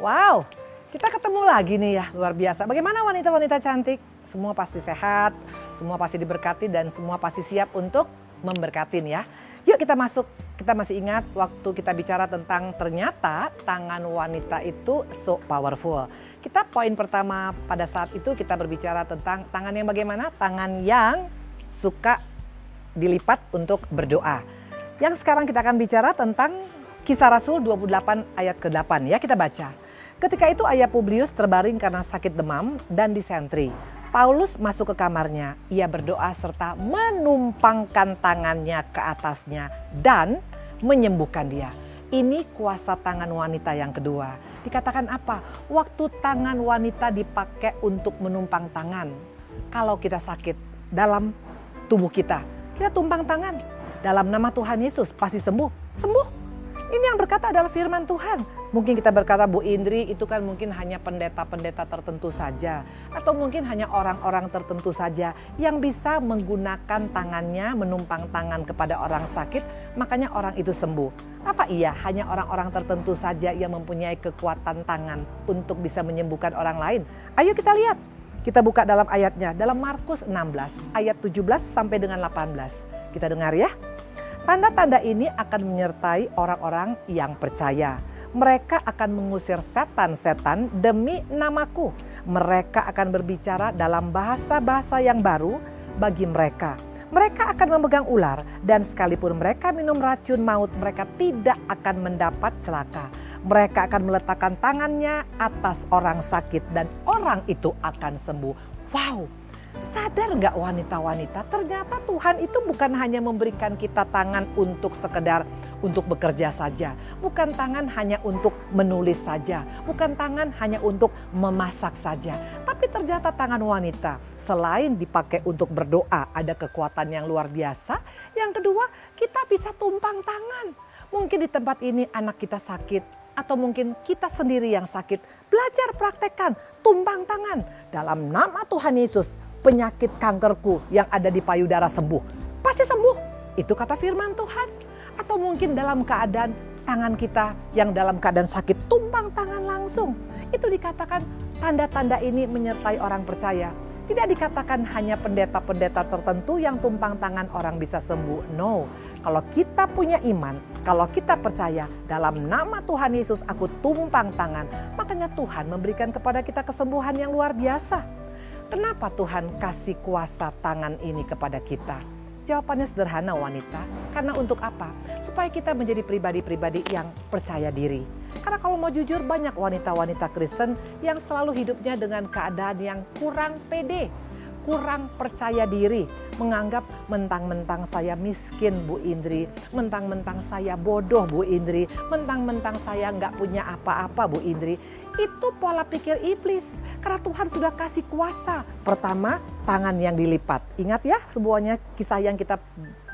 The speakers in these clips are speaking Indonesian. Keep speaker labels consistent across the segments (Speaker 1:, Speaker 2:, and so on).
Speaker 1: Wow, kita ketemu lagi nih ya, luar biasa. Bagaimana wanita-wanita cantik? Semua pasti sehat, semua pasti diberkati dan semua pasti siap untuk memberkatin ya. Yuk kita masuk, kita masih ingat waktu kita bicara tentang ternyata tangan wanita itu so powerful. Kita poin pertama pada saat itu kita berbicara tentang tangan yang bagaimana? Tangan yang suka dilipat untuk berdoa. Yang sekarang kita akan bicara tentang Kisah Rasul 28 ayat ke-8 ya, kita baca. Ketika itu ayah Publius terbaring karena sakit demam dan disentri. Paulus masuk ke kamarnya, ia berdoa serta menumpangkan tangannya ke atasnya dan menyembuhkan dia. Ini kuasa tangan wanita yang kedua. Dikatakan apa? Waktu tangan wanita dipakai untuk menumpang tangan. Kalau kita sakit dalam tubuh kita tumpang tangan. Dalam nama Tuhan Yesus pasti sembuh. Sembuh. Ini yang berkata adalah firman Tuhan. Mungkin kita berkata Bu Indri itu kan mungkin hanya pendeta-pendeta tertentu saja. Atau mungkin hanya orang-orang tertentu saja yang bisa menggunakan tangannya menumpang tangan kepada orang sakit. Makanya orang itu sembuh. Apa iya hanya orang-orang tertentu saja yang mempunyai kekuatan tangan untuk bisa menyembuhkan orang lain? Ayo kita lihat. Kita buka dalam ayatnya. Dalam Markus 16 ayat 17 sampai dengan 18. Kita dengar ya. Tanda-tanda ini akan menyertai orang-orang yang percaya. Mereka akan mengusir setan-setan demi namaku. Mereka akan berbicara dalam bahasa-bahasa yang baru bagi mereka. Mereka akan memegang ular dan sekalipun mereka minum racun maut, mereka tidak akan mendapat celaka. Mereka akan meletakkan tangannya atas orang sakit dan orang itu akan sembuh. Wow! Sadar nggak wanita-wanita, ternyata Tuhan itu bukan hanya memberikan kita tangan untuk sekedar untuk bekerja saja. Bukan tangan hanya untuk menulis saja. Bukan tangan hanya untuk memasak saja. Tapi ternyata tangan wanita selain dipakai untuk berdoa ada kekuatan yang luar biasa. Yang kedua kita bisa tumpang tangan. Mungkin di tempat ini anak kita sakit. Atau mungkin kita sendiri yang sakit. Belajar praktekkan tumpang tangan dalam nama Tuhan Yesus. Penyakit kankerku yang ada di payudara sembuh. Pasti sembuh. Itu kata firman Tuhan. Atau mungkin dalam keadaan tangan kita yang dalam keadaan sakit tumpang tangan langsung. Itu dikatakan tanda-tanda ini menyertai orang percaya. Tidak dikatakan hanya pendeta-pendeta tertentu yang tumpang tangan orang bisa sembuh. No. Kalau kita punya iman, kalau kita percaya dalam nama Tuhan Yesus aku tumpang tangan. Makanya Tuhan memberikan kepada kita kesembuhan yang luar biasa. Kenapa Tuhan kasih kuasa tangan ini kepada kita? Jawabannya sederhana wanita. Karena untuk apa? Supaya kita menjadi pribadi-pribadi yang percaya diri. Karena kalau mau jujur banyak wanita-wanita Kristen yang selalu hidupnya dengan keadaan yang kurang pede. Kurang percaya diri. Menganggap mentang-mentang saya miskin Bu Indri. Mentang-mentang saya bodoh Bu Indri. Mentang-mentang saya nggak punya apa-apa Bu Indri. Itu pola pikir iblis. Karena Tuhan sudah kasih kuasa. Pertama, tangan yang dilipat. Ingat ya semuanya kisah yang kita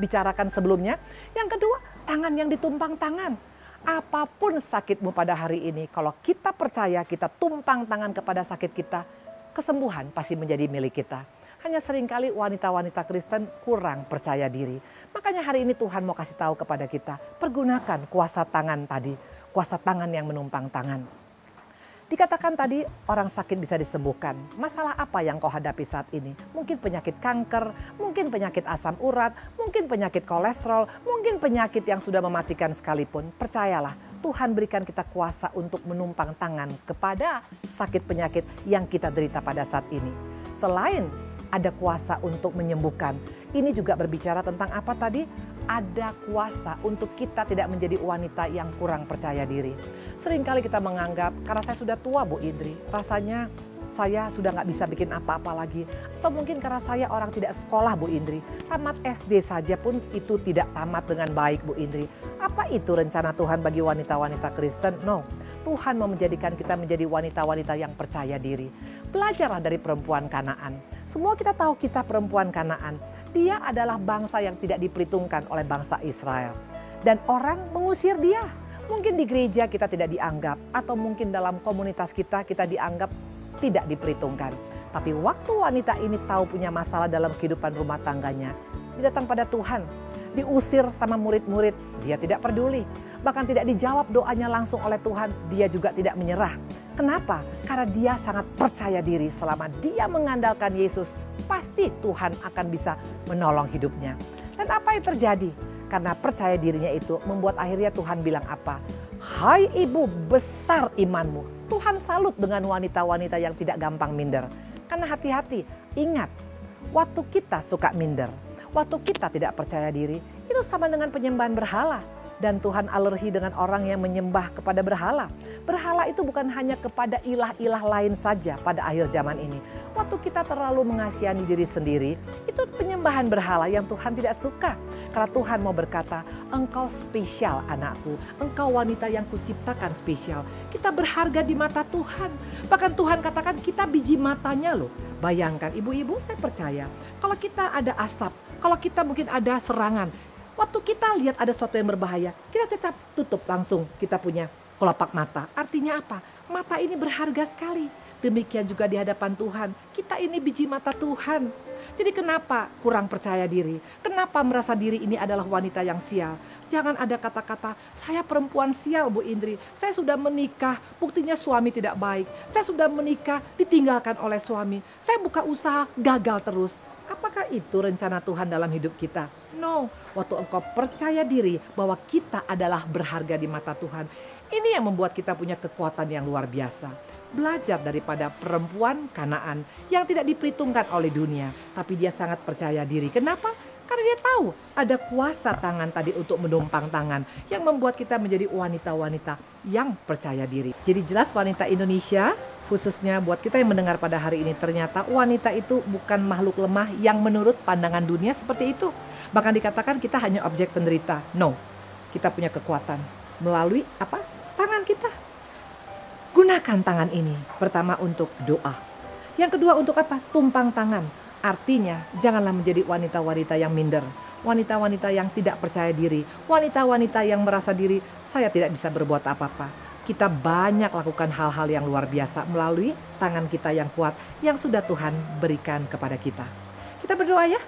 Speaker 1: bicarakan sebelumnya. Yang kedua, tangan yang ditumpang tangan. Apapun sakitmu pada hari ini, kalau kita percaya kita tumpang tangan kepada sakit kita, kesembuhan pasti menjadi milik kita. Hanya seringkali wanita-wanita Kristen kurang percaya diri. Makanya hari ini Tuhan mau kasih tahu kepada kita, pergunakan kuasa tangan tadi, kuasa tangan yang menumpang tangan. Dikatakan tadi orang sakit bisa disembuhkan. Masalah apa yang kau hadapi saat ini? Mungkin penyakit kanker, mungkin penyakit asam urat, mungkin penyakit kolesterol, mungkin penyakit yang sudah mematikan sekalipun. Percayalah, Tuhan berikan kita kuasa untuk menumpang tangan kepada sakit penyakit yang kita derita pada saat ini. Selain ada kuasa untuk menyembuhkan, ini juga berbicara tentang apa tadi? Ada kuasa untuk kita tidak menjadi wanita yang kurang percaya diri. Seringkali kita menganggap karena saya sudah tua Bu Indri, rasanya saya sudah nggak bisa bikin apa-apa lagi. Atau mungkin karena saya orang tidak sekolah Bu Indri, tamat SD saja pun itu tidak tamat dengan baik Bu Indri. Apa itu rencana Tuhan bagi wanita-wanita Kristen? No, Tuhan mau menjadikan kita menjadi wanita-wanita yang percaya diri. Belajarlah dari perempuan Kanaan. Semua kita tahu kisah perempuan Kanaan. Dia adalah bangsa yang tidak diperhitungkan oleh bangsa Israel. Dan orang mengusir dia. Mungkin di gereja kita tidak dianggap. Atau mungkin dalam komunitas kita dianggap tidak diperhitungkan. Tapi waktu wanita ini tahu punya masalah dalam kehidupan rumah tangganya. Dia datang pada Tuhan. Diusir sama murid-murid, dia tidak peduli. Bahkan tidak dijawab doanya langsung oleh Tuhan, dia juga tidak menyerah. Kenapa? Karena dia sangat percaya diri selama dia mengandalkan Yesus, pasti Tuhan akan bisa menolong hidupnya. Dan apa yang terjadi? Karena percaya dirinya itu membuat akhirnya Tuhan bilang apa? Hai ibu, besar imanmu. Tuhan salut dengan wanita-wanita yang tidak gampang minder. Karena hati-hati, ingat, waktu kita suka minder, waktu kita tidak percaya diri, itu sama dengan penyembahan berhala. Dan Tuhan alergi dengan orang yang menyembah kepada berhala. Berhala itu bukan hanya kepada ilah-ilah lain saja pada akhir zaman ini. Waktu kita terlalu mengasihani diri sendiri, itu penyembahan berhala yang Tuhan tidak suka. Karena Tuhan mau berkata, engkau spesial anakku, engkau wanita yang kuciptakan spesial. Kita berharga di mata Tuhan. Bahkan Tuhan katakan kita biji matanya loh. Bayangkan ibu-ibu, saya percaya kalau kita ada asap, kalau kita mungkin ada serangan, waktu kita lihat ada sesuatu yang berbahaya, kita tetap tutup langsung kita punya kelopak mata. Artinya apa? Mata ini berharga sekali. Demikian juga di hadapan Tuhan. Kita ini biji mata Tuhan. Jadi kenapa kurang percaya diri? Kenapa merasa diri ini adalah wanita yang sial? Jangan ada kata-kata, saya perempuan sial Bu Indri. Saya sudah menikah, buktinya suami tidak baik. Saya sudah menikah, ditinggalkan oleh suami. Saya buka usaha, gagal terus. Apakah itu rencana Tuhan dalam hidup kita? No, waktu engkau percaya diri bahwa kita adalah berharga di mata Tuhan. Ini yang membuat kita punya kekuatan yang luar biasa. Belajar daripada perempuan Kanaan yang tidak diperhitungkan oleh dunia. Tapi dia sangat percaya diri. Kenapa? Karena dia tahu ada kuasa tangan tadi untuk menumpang tangan. Yang membuat kita menjadi wanita-wanita yang percaya diri. Jadi jelas wanita Indonesia, khususnya buat kita yang mendengar pada hari ini, ternyata wanita itu bukan makhluk lemah yang menurut pandangan dunia seperti itu. Bahkan dikatakan kita hanya objek penderita. No, kita punya kekuatan melalui apa? Tangan kita. Gunakan tangan ini. Pertama untuk doa. Yang kedua untuk apa? Tumpang tangan. Artinya janganlah menjadi wanita-wanita yang minder. Wanita-wanita yang tidak percaya diri. Wanita-wanita yang merasa diri saya tidak bisa berbuat apa-apa. Kita banyak lakukan hal-hal yang luar biasa melalui tangan kita yang kuat yang sudah Tuhan berikan kepada kita. Kita berdoa ya.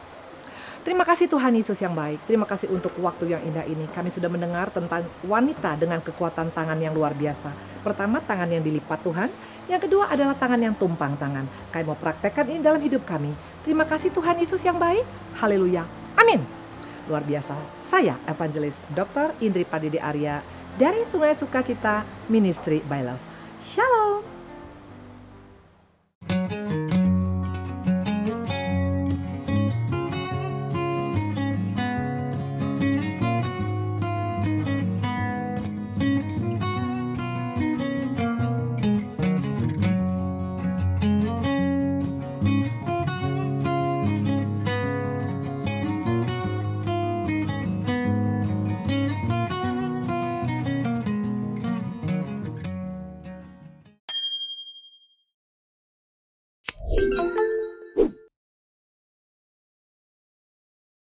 Speaker 1: Terima kasih Tuhan Yesus yang baik. Terima kasih untuk waktu yang indah ini. Kami sudah mendengar tentang wanita dengan kekuatan tangan yang luar biasa. Pertama, tangan yang dilipat Tuhan. Yang kedua adalah tangan yang tumpang tangan. Kami mau praktekkan ini dalam hidup kami. Terima kasih Tuhan Yesus yang baik. Haleluya. Amin. Luar biasa. Saya Evangelis Dr. Indri Pardede Arya dari Sungai Sukacita Ministry by Love. Shalom.